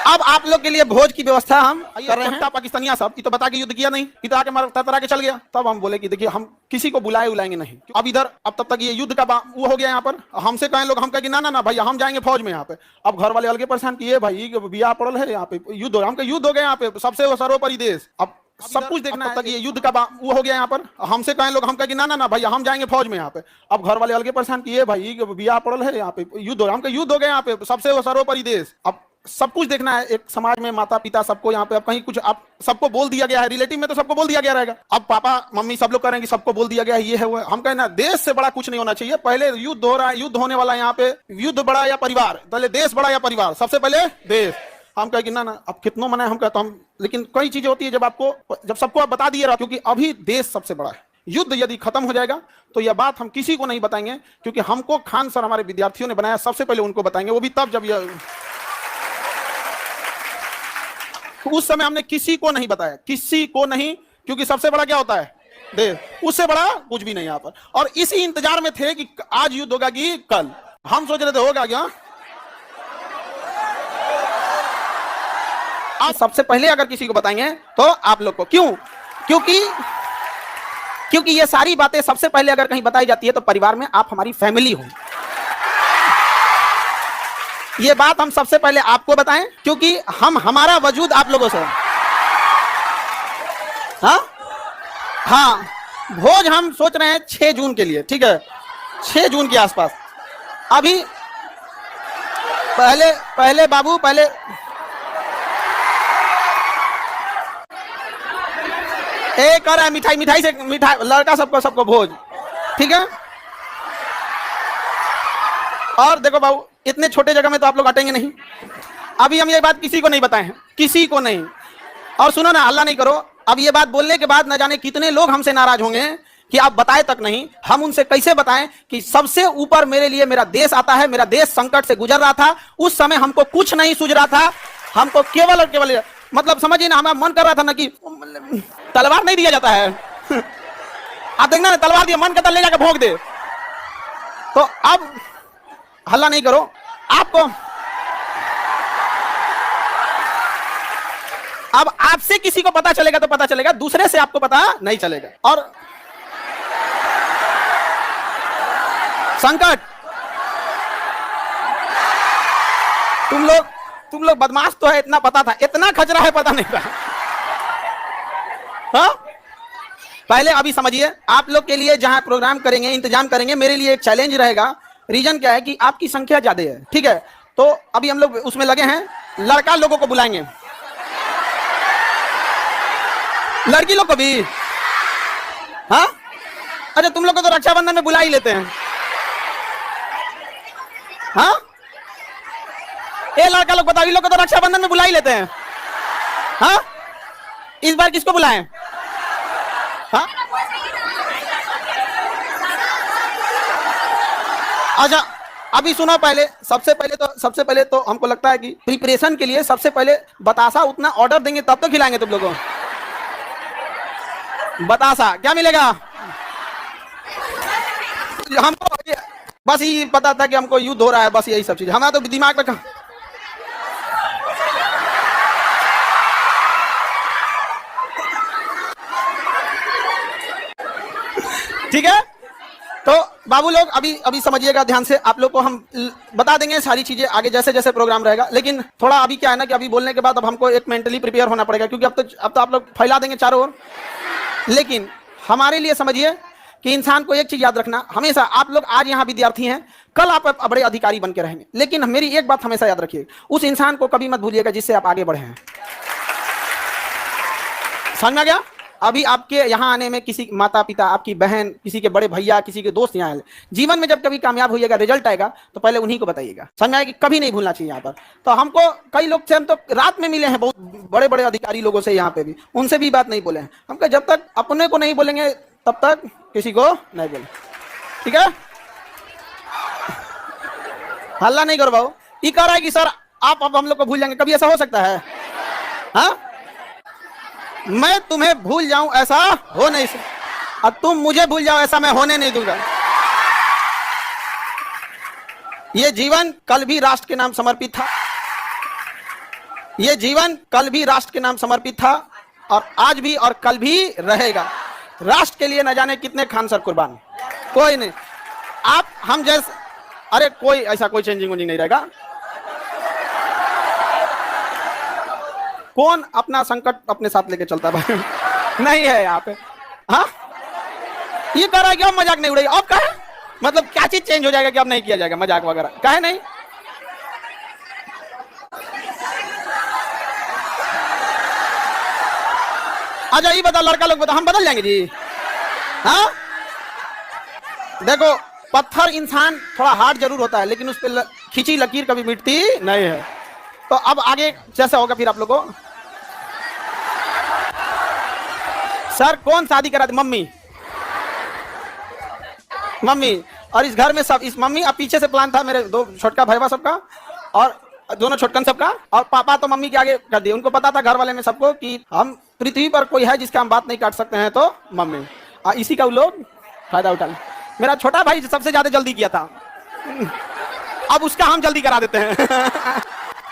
अब आप लोग के लिए भोज की व्यवस्था हम कर रहे हैं। पाकिस्तानिया सब ये तो बता के युद्ध किया नहीं, ये तो आके तरह के चल गया। तब हम बोले कि देखिए हम किसी को बुलाए उलाएंगे नहीं। अब इधर अब तब तक ये युद्ध का वो हो गया यहाँ पर। हमसे कहें लोग, हम कहें ना ना ना भैया हम जाएंगे फौज में यहाँ पे। अब घर वाले अलगे परेशान किए, भाई बियाह पड़ल है यहाँ पे, युद्ध हो गया। हमके युद्ध हो गया यहाँ पे, सबसे सर्वोपरि देश। अब सब कुछ देखना है। तक ये युद्ध का वो हो गया यहाँ पर। हमसे कहें लोग, हम कहें ना ना ना भैया हम जाएंगे फौज में यहाँ पे। अब घर वाले अलगे परेशान किए, भाई बियाह पड़ल है यहाँ पे, युद्ध हो गया। हमके युद्ध हो गया यहाँ पे, सबसे सर्वोपरि देश। अब सब कुछ देखना है। एक समाज में माता पिता सबको यहाँ पे, अब कहीं कुछ आप सबको बोल दिया गया है, रिलेटिव में तो सबको बोल दिया गया रहेगा। अब पापा मम्मी सब लोग करेंगे, सबको बोल दिया गया है, ये है वो है। हम कहना देश से बड़ा कुछ नहीं होना चाहिए। पहले युद्ध हो रहा है, युद्ध होने वाला है यहाँ पे। युद्ध बड़ा या परिवार, पहले देश बड़ा या परिवार, सबसे पहले देश। हम कहे कि ना ना अब कितनों मना है, हम कहते हम, लेकिन कई चीजें होती है जब सबको आप बता दिए, क्योंकि अभी देश सबसे बड़ा है। युद्ध यदि खत्म हो जाएगा तो यह बात हम किसी को नहीं बताएंगे, क्योंकि हमको खान सर हमारे विद्यार्थियों ने बनाया, सबसे पहले उनको बताएंगे, वो भी तब जब यह। उस समय हमने किसी को नहीं बताया, किसी को नहीं, क्योंकि सबसे बड़ा क्या होता है देश, उससे बड़ा कुछ भी नहीं यहाँ पर। और इसी इंतजार में थे कि आज युद्ध होगा कि कल। हम सोच रहे थे होगा क्या। आज सबसे पहले अगर किसी को बताएंगे तो आप लोग को। क्यों? क्योंकि ये सारी बातें सबसे पहले अगर कहीं बताई जाती है तो परिवार में आप हमारी फैमिली हो। ये बात हम सबसे पहले आपको बताएं, क्योंकि हमारा वजूद आप लोगों से। हाँ, भोज हम सोच रहे हैं 6 जून के लिए, ठीक है, 6 जून के आसपास। अभी पहले बाबू पहले कर रहा है मिठाई से लड़का सबको भोज, ठीक है। और देखो बाबू, इतने छोटे जगह में तो आप लोग अटेंगे नहीं। अभी हम ये बात किसी को नहीं बताए हैं, किसी को नहीं। और सुनो ना, हल्ला नहीं करो। अब ये बात बोलने के बाद न जाने कितने लोग हमसे नाराज होंगे कि आप बताए तक नहीं। हम उनसे कैसे बताएं कि सबसे ऊपर मेरे लिए मेरा देश आता है। मेरा देश संकट से गुजर रहा था, उस समय हमको कुछ नहीं सूझ रहा था। हमको केवल और केवल, मतलब समझिए ना, हमारा मन कर रहा था ना कि तलवार नहीं दिया जाता है। आप देखना ना, तलवार दिया, मन करता ले जाकर भोंक दे। तो अब हल्ला नहीं करो। आपको अब आपसे किसी को पता चलेगा तो पता चलेगा, दूसरे से आपको पता नहीं चलेगा। और संकट, तुम लोग बदमाश तो है, इतना पता था, इतना खचरा है पता नहीं था। हाँ? पहले अभी समझिए, आप लोग के लिए जहां प्रोग्राम करेंगे, इंतजाम करेंगे, मेरे लिए एक चैलेंज रहेगा। रीजन क्या है कि आपकी संख्या ज्यादा है, ठीक है। तो अभी हम लोग उसमें लगे हैं, लड़का लोगों को बुलाएंगे, लड़की लोग को भी। हाँ, अच्छा, तुम लोग को तो रक्षाबंधन में बुला ही लेते हैं। हाँ, ये लड़का लोग बताओ, इन लोग को तो रक्षाबंधन में बुला ही लेते हैं। हाँ, इस बार किसको बुलाएं? हाँ, अच्छा अभी सुनो, सबसे पहले तो हमको लगता है कि प्रिपरेशन के लिए सबसे पहले बतासा उतना ऑर्डर देंगे तब तो खिलाएंगे तुम लोगों को। बतासा क्या मिलेगा? हमको बस ये पता था कि हमको युद्ध हो रहा है, बस यही सब चीज हमारा तो दिमाग में। ठीक है, तो बाबू लोग अभी समझिएगा ध्यान से। आप लोग को हम बता देंगे सारी चीजें आगे जैसे जैसे प्रोग्राम रहेगा। लेकिन थोड़ा अभी क्या है ना कि अभी बोलने के बाद अब हमको एक मेंटली प्रिपेयर होना पड़ेगा, क्योंकि अब तो आप लोग फैला देंगे चारों ओर। लेकिन हमारे लिए समझिए कि इंसान को एक चीज याद रखना हमेशा, आप लोग आज यहाँ विद्यार्थी हैं, कल आप बड़े अधिकारी बन के रहेंगे। लेकिन मेरी एक बात हमेशा याद रखिए, उस इंसान को कभी मत भूलिएगा जिससे आप आगे बढ़े हैं। समझ में आ गया? अभी आपके यहाँ आने में किसी माता पिता, आपकी बहन, किसी के बड़े भैया, किसी के दोस्त यहाँ आए, जीवन में जब कभी कामयाब होइएगा, रिजल्ट आएगा तो पहले उन्हीं को बताइएगा। समझ में आएगा? कभी नहीं भूलना चाहिए यहाँ पर। तो हमको कई लोग से हम तो रात में मिले हैं, बहुत बड़े बड़े अधिकारी लोगों से यहाँ पे भी, उनसे भी बात नहीं बोले हैं। हमको जब तक अपने को नहीं बोलेंगे तब तक किसी को नहीं बोले, ठीक है। हल्ला नहीं करो भाऊ। ये कह रहा है कि सर आप अब हम लोग को भूल जाएंगे, कभी ऐसा हो सकता है? हाँ, मैं तुम्हें भूल जाऊं ऐसा हो नहीं सकता, और तुम मुझे भूल जाओ ऐसा मैं होने नहीं दूंगा। ये जीवन कल भी राष्ट्र के नाम समर्पित था, ये जीवन कल भी राष्ट्र के नाम समर्पित था और आज भी और कल भी रहेगा। राष्ट्र के लिए न जाने कितने खान सर कुर्बान, कोई नहीं। आप हम जैसे, अरे कोई ऐसा कोई चेंजिंग नहीं रहेगा। कौन अपना संकट अपने साथ लेके चलता है भाई? नहीं है यहाँ पे। हाँ, ये कह रहा है कि अब मजाक नहीं उड़ेगा। अब कहे मतलब क्या चीज चेंज हो जाएगा कि अब नहीं किया जाएगा मजाक वगैरह? कहे नहीं। अच्छा ये बता, लड़का लोग बता, हम बदल जाएंगे जी? हाँ देखो, पत्थर इंसान थोड़ा हार्ड जरूर होता है, लेकिन उस पर खींची लकीर कभी मिटती नहीं है। तो अब आगे जैसा होगा फिर आप लोगों को। सर कौन शादी करा दी? मम्मी। मम्मी और इस घर में सब, इस मम्मी अब पीछे से प्लान था मेरे दो छोटका भाईवा सबका और दोनों छोटकन सबका, और पापा तो मम्मी के आगे कर दिए। उनको पता था घर वाले में सबको कि हम पृथ्वी पर कोई है जिसका हम बात नहीं काट सकते हैं, तो मम्मी। इसी का वो लोग फायदा उठा। मेरा छोटा भाई सबसे ज्यादा जल्दी किया था, अब उसका हम जल्दी करा देते हैं।